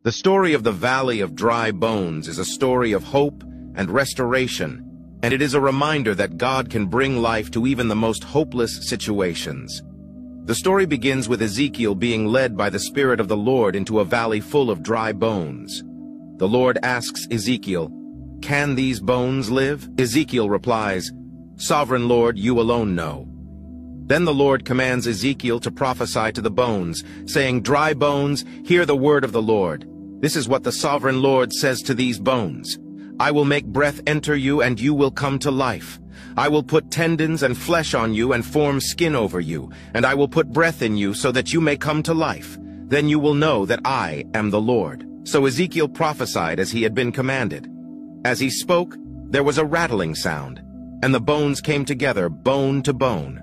The story of the Valley of Dry Bones is a story of hope and restoration, and it is a reminder that God can bring life to even the most hopeless situations. The story begins with Ezekiel being led by the Spirit of the Lord into a valley full of dry bones. The Lord asks Ezekiel, "Can these bones live?" Ezekiel replies, "Sovereign Lord, you alone know." Then the Lord commands Ezekiel to prophesy to the bones, saying, "Dry bones, hear the word of the Lord. This is what the Sovereign Lord says to these bones. I will make breath enter you, and you will come to life. I will put tendons and flesh on you and form skin over you, and I will put breath in you so that you may come to life. Then you will know that I am the Lord." So Ezekiel prophesied as he had been commanded. As he spoke, there was a rattling sound, and the bones came together, bone to bone.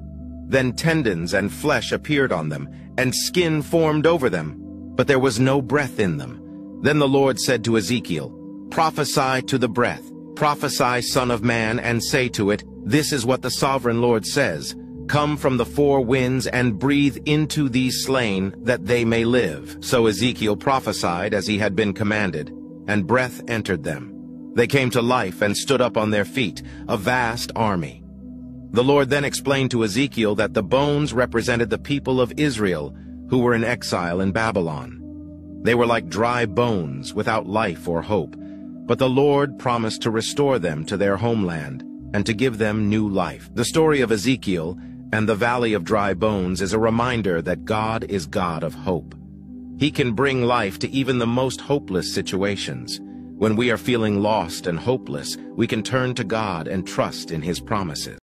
Then tendons and flesh appeared on them, and skin formed over them, but there was no breath in them. Then the Lord said to Ezekiel, "Prophesy to the breath. Prophesy, Son of Man, and say to it, This is what the Sovereign Lord says. Come from the four winds and breathe into these slain, that they may live." So Ezekiel prophesied as he had been commanded, and breath entered them. They came to life and stood up on their feet, a vast army. The Lord then explained to Ezekiel that the bones represented the people of Israel who were in exile in Babylon. They were like dry bones without life or hope, but the Lord promised to restore them to their homeland and to give them new life. The story of Ezekiel and the Valley of Dry Bones is a reminder that God is God of hope. He can bring life to even the most hopeless situations. When we are feeling lost and hopeless, we can turn to God and trust in His promises.